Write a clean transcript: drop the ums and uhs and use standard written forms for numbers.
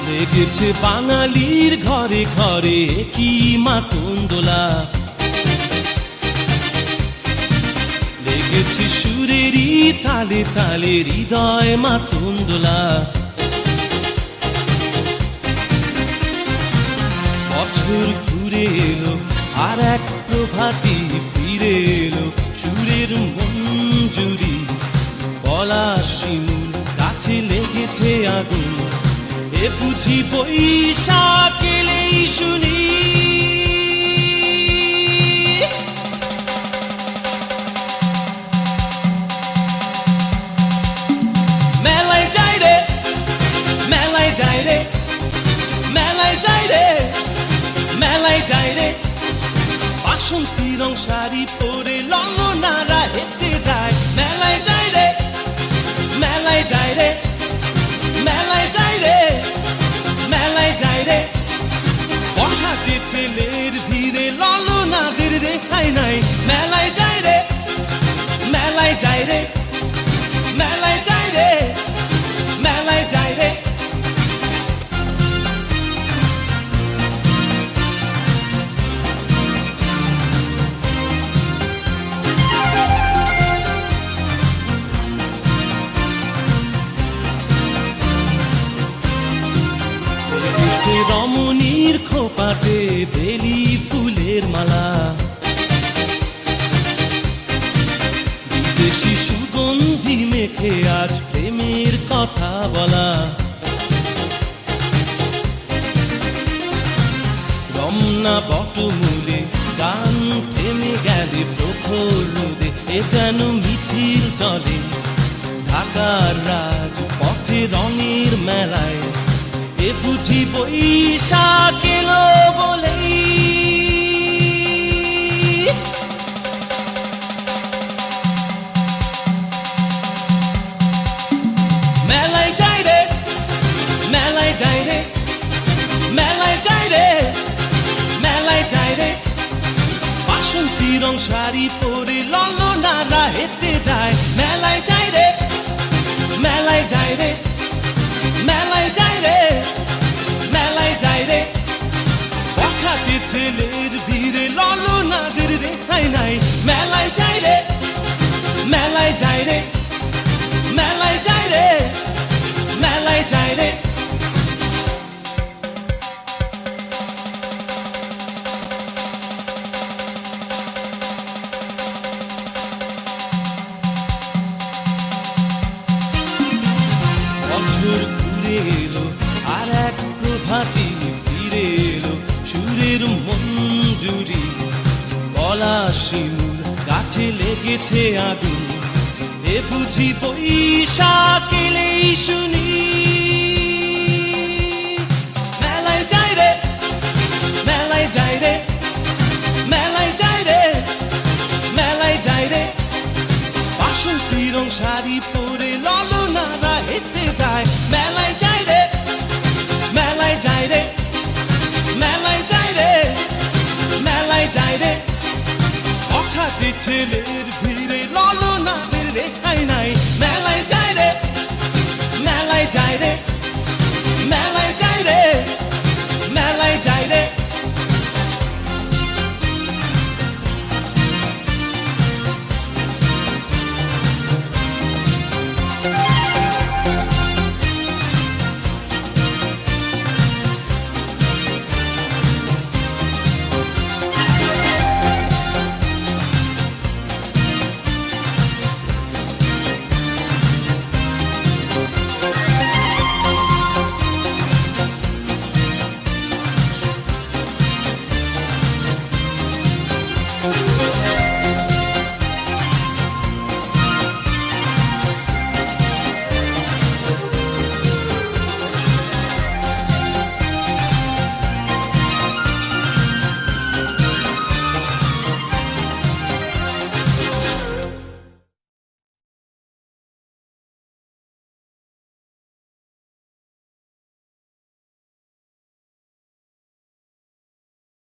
লেগেছে বাঙালির ঘরে ঘরে কি মাতন দোলা, লেগেছে সুরেরই তালে তালে হৃদয় মাতন দোলা। বছর ঘুরে এলো আর এক প্রভাতী ফিরে এলো, সুরের মঞ্জুরি পলাশ শিমুল গাছে লেগেছে আগুন, এ বুঝি বৈশাখ এলেই শুনি। মেলায় যাই রে, মেলায় যাই রে, মেলায় যাই রে, মেলায় যাই রে, বাসন্তী রং শাড়ি পরে লঙ্গনারা হেঁটে যায়। মেলায় যাই রে, মেলায় যাই রে, মেলায় যাই রে, মেলায় যাই রে, বড়হাটে ছেলের ভিড়ে ললনাদের রেহাই নাই। মেলায় যাই রে, মেলায় যাই রে, মেলায় যাই রে, মেলায় যাই রে। পাটে বেলি ফুলের মালা, বিদেশি সুগন্ধি মেখে আজ প্রেমের কথা বলা। রমনা বটমূলে গান থেমে গেলে প্রখর রোদে, এ যেন মিছিল চলে ঢাকার রাজ পথে রঙের মেলায়। এ বুঝি বৈশাখ এলো বলেই মেলায় যাই রে, মেলায় যাই রে, মেলায় যাই রে, মেলায় যাই রে। বাসন্তী রং শাড়ি পরে ললনারা হেঁটে যায়, মেলায় যাই রে, মেলায় যাই রে, মেলায় যাই রে, মেলায় যাই রে। বখাটে ছেলের ভিড়ে ললনাদের রেখাই নাই, মেলায় যাই রে, মেলায় যাই রে, মেলায় যাই রে, মেলায় যাই রে। বছর ঘুরে এলো আর এক প্রভাতী ফিরে এলো সুরের মঞ্জুরি, গলা শিমুল গাছে লেগেছে আগুন, এ বুঝি বৈশাখ এলেই শুনি। মেলায় যাই রে, মেলায় যাই রে, মেলায় যাই রে, মেলায় যাই রে। বাসন্তী রং শাড়ি পরে ললনারা হেঁটে যায়, মেলায় যাই রে, মেলায় যাই রে, মেলায় যাই রে, মেলায় যাই রে। অখাটে ছেলের ভিড়ে ললনাদের রেখাই নাই, মেলায় যাই রে, মেলায় যাই রে, মেলায় যাই রে, মেলায় যাই রে।